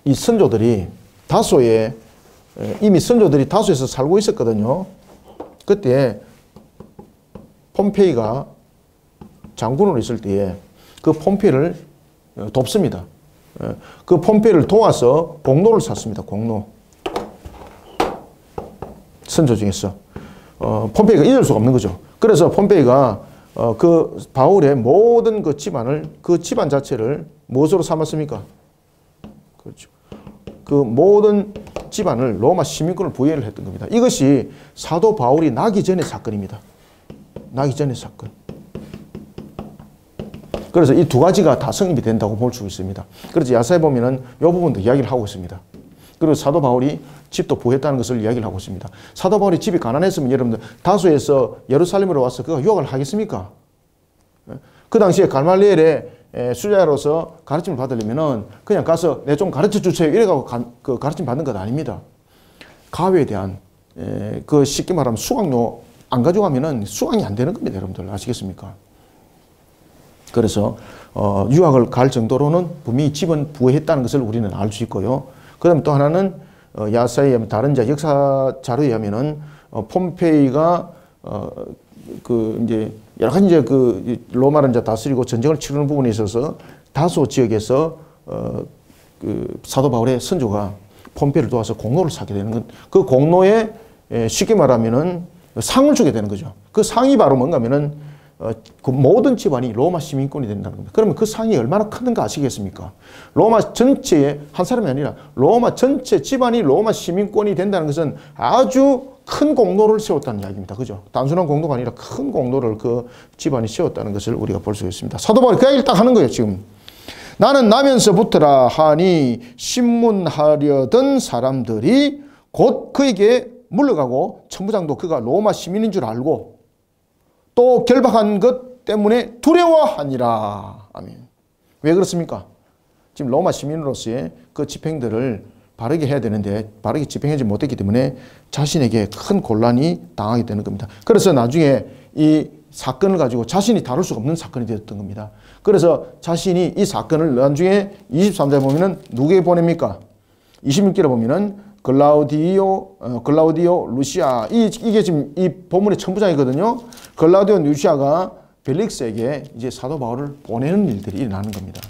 이 선조들이 이미 선조들이 다소에서 살고 있었거든요. 그때 폼페이가 장군으로 있을 때에 그 폼페이를 돕습니다. 그 폼페이를 도와서 공로를 샀습니다. 공로. 선조 중에서. 폼페이가 잊을 수가 없는 거죠. 그래서 폼페이가 그 바울의 모든 그 집안을, 그 집안 자체를 무엇으로 삼았습니까? 그렇죠. 그 모든 집안을 로마 시민권을 부여를 했던 겁니다. 이것이 사도 바울이 나기 전의 사건입니다. 나기 전의 사건. 그래서 이 두 가지가 다 성립이 된다고 볼 수 있습니다. 그래서 야사에 보면은 이 부분도 이야기를 하고 있습니다. 그리고 사도 바울이 집도 부했다는 것을 이야기를 하고 있습니다. 사도 바울이 집이 가난했으면 여러분들 다소에서 예루살렘으로 와서 그가 유학을 하겠습니까? 그 당시에 갈말리엘의 수자로서 가르침을 받으려면은 그냥 가서 내 좀 가르쳐 주세요 이래가고 그 가르침 받는 것 아닙니다. 가회에 대한 그 쉽게 말하면 수강료 안 가져가면은 수강이 안 되는 겁니다. 여러분들 아시겠습니까? 그래서 유학을 갈 정도로는 분명히 집은 부했다는 것을 우리는 알 수 있고요. 그 다음에 또 하나는 야사의 다른 역사 자료에 의하면은 폼페이가 그 이제 여러 가지 이제 그 로마를 이제 다스리고 전쟁을 치르는 부분에 있어서 다소 지역에서 그 사도 바울의 선조가 폼페이를 도와서 공로를 사게 되는 건 그 공로에 쉽게 말하면은 상을 주게 되는 거죠. 그 상이 바로 뭔가면은 그 모든 집안이 로마 시민권이 된다는 겁니다. 그러면 그 상이 얼마나 큰가 아시겠습니까? 로마 전체의 한 사람이 아니라 로마 전체 집안이 로마 시민권이 된다는 것은 아주 큰 공로를 세웠다는 이야기입니다. 그죠? 단순한 공로가 아니라 큰 공로를 그 집안이 세웠다는 것을 우리가 볼 수 있습니다. 사도 바울이 그 얘기를 딱 하는 거예요, 지금. 나는 나면서부터라 하니 신문하려던 사람들이 곧 그에게 물러가고 천부장도 그가 로마 시민인 줄 알고 또 결박한 것 때문에 두려워하니라. 아멘. 왜 그렇습니까? 지금 로마 시민으로서의 그 집행들을 바르게 해야 되는데 바르게 집행하지 못했기 때문에 자신에게 큰 곤란이 당하게 되는 겁니다. 그래서 나중에 이 사건을 가지고 자신이 다룰 수가 없는 사건이 되었던 겁니다. 그래서 자신이 이 사건을 나중에 23절에 보면은 누구에게 보냅니까? 26절에 보면은 글라우디오 루시아 이게 지금 이 본문의 천부장이거든요. 글라우디오 루시아가 벨릭스에게 이제 사도 바울을 보내는 일들이 일어나는 겁니다.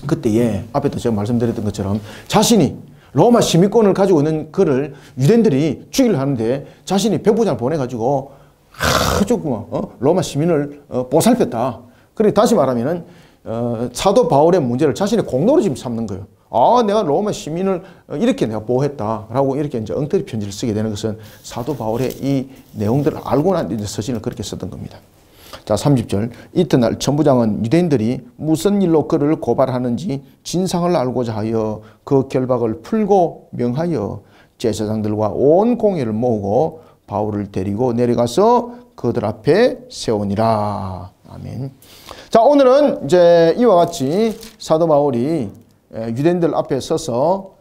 그때에 앞에도 제가 말씀드렸던 것처럼 자신이 로마 시민권을 가지고 있는 그를 유대인들이 죽이려 하는데 자신이 백부장을 보내가지고 아주 로마 시민을 보살폈다. 그러니까 다시 말하면은 사도 바울의 문제를 자신의 공로로 지금 삼는 거예요. 내가 로마 시민을 이렇게 내가 보호했다라고 이렇게 이제 엉터리 편지를 쓰게 되는 것은 사도 바울의 이 내용들을 알고 난 서신을 그렇게 썼던 겁니다. 자, 30절. 이튿날 천부장은 유대인들이 무슨 일로 그를 고발하는지 진상을 알고자 하여 그 결박을 풀고 명하여 제사장들과 온 공회를 모으고 바울을 데리고 내려가서 그들 앞에 세우니라. 아멘. 자, 오늘은 이제 이와 같이 사도 바울이 유대인들 앞에 서서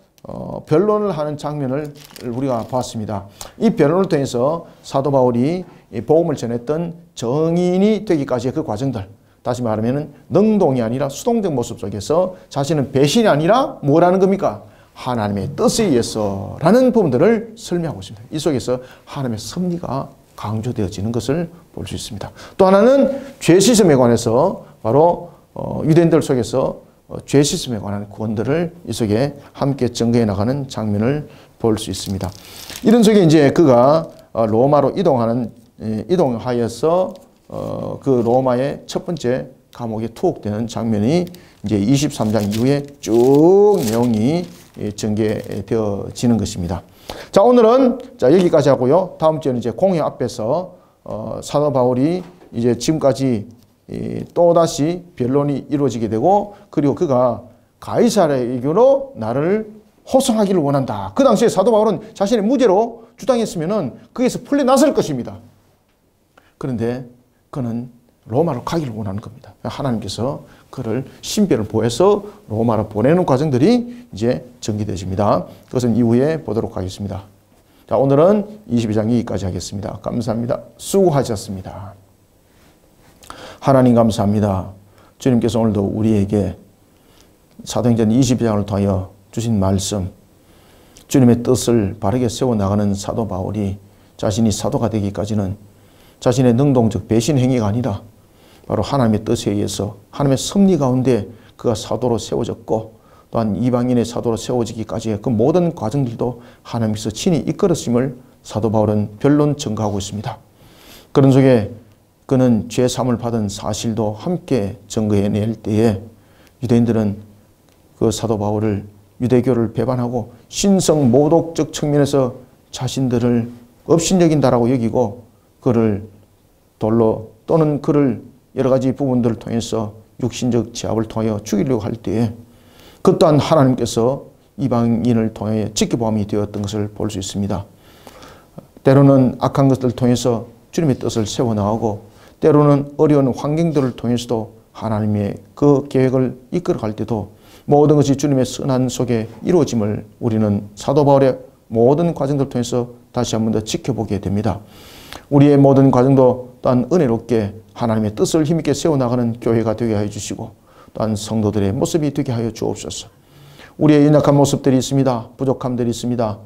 변론을 하는 장면을 우리가 봤습니다. 이 변론을 통해서 사도 바울이 복음을 전했던 정인이 되기까지의 그 과정들, 다시 말하면 능동이 아니라 수동적 모습 속에서 자신은 배신이 아니라 뭐라는 겁니까? 하나님의 뜻에 의해서라는 부분들을 설명하고 있습니다. 이 속에서 하나님의 섭리가 강조되어지는 것을 볼 수 있습니다. 또 하나는 죄 씻음에 관해서 바로 유대인들 속에서 죄 씻음에 관한 구원들을 이 속에 함께 증거해 나가는 장면을 볼 수 있습니다. 이런 속에 이제 그가 로마로 이동하여서 그 로마의 첫 번째 감옥에 투옥되는 장면이 이제 23장 이후에 쭉 내용이 전개되어지는 것입니다. 자, 오늘은 여기까지 하고요. 다음 주에는 이제 공회 앞에서 사도 바울이 이제 지금까지 또다시 변론이 이루어지게 되고, 그리고 그가 가이사랴에게로 나를 호송하기를 원한다. 그 당시에 사도 바울은 자신의 무죄로 주장했으면은 거기서 풀려났을 것입니다. 그런데 그는 로마로 가기를 원하는 겁니다. 하나님께서 그를 신변을 보여서 로마로 보내는 과정들이 이제 전개되어집니다. 그것은 이후에 보도록 하겠습니다. 자, 오늘은 22장 여기까지 하겠습니다. 감사합니다. 수고하셨습니다. 하나님 감사합니다. 주님께서 오늘도 우리에게 사도행전 22장을 통하여 주신 말씀, 주님의 뜻을 바르게 세워나가는 사도 바울이 자신이 사도가 되기까지는 자신의 능동적 배신 행위가 아니라 바로 하나님의 뜻에 의해서 하나님의 섭리 가운데 그가 사도로 세워졌고, 또한 이방인의 사도로 세워지기까지의 그 모든 과정들도 하나님께서 친히 이끌었음을 사도 바울은 변론 증거하고 있습니다. 그런 속에 그는 죄 사함을 받은 사실도 함께 증거해낼 때에 유대인들은 그 사도 바울을, 유대교를 배반하고 신성 모독적 측면에서 자신들을 업신여긴다라고 여기고 그를 돌로 또는 그를 여러 가지 부분들을 통해서 육신적 제압을 통하여 죽이려고 할 때에 그 또한 하나님께서 이방인을 통해 지켜보함이 되었던 것을 볼 수 있습니다. 때로는 악한 것들을 통해서 주님의 뜻을 세워나가고, 때로는 어려운 환경들을 통해서도 하나님의 그 계획을 이끌어갈 때도 모든 것이 주님의 선한 속에 이루어짐을 우리는 사도 바울의 모든 과정들을 통해서 다시 한 번 더 지켜보게 됩니다. 우리의 모든 과정도 또한 은혜롭게 하나님의 뜻을 힘있게 세워나가는 교회가 되게 하여 주시고, 또한 성도들의 모습이 되게 하여 주옵소서. 우리의 연약한 모습들이 있습니다. 부족함들이 있습니다.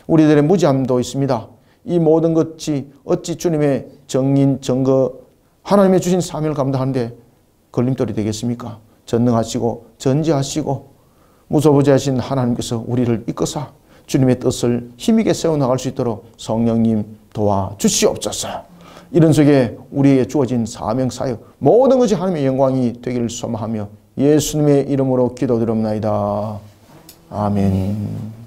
우리들의 무지함도 있습니다. 이 모든 것이 어찌 주님의 정인, 정거, 하나님의 주신 사명을 감당하는데 걸림돌이 되겠습니까? 전능하시고 전지하시고 무소부재하신 하나님께서 우리를 이끄사 주님의 뜻을 힘있게 세워나갈 수 있도록 성령님 도와주시옵소서. 이런 속에 우리에게 주어진 사명 사역 모든 것이 하나님의 영광이 되기를 소망하며 예수님의 이름으로 기도드립니다. 아멘.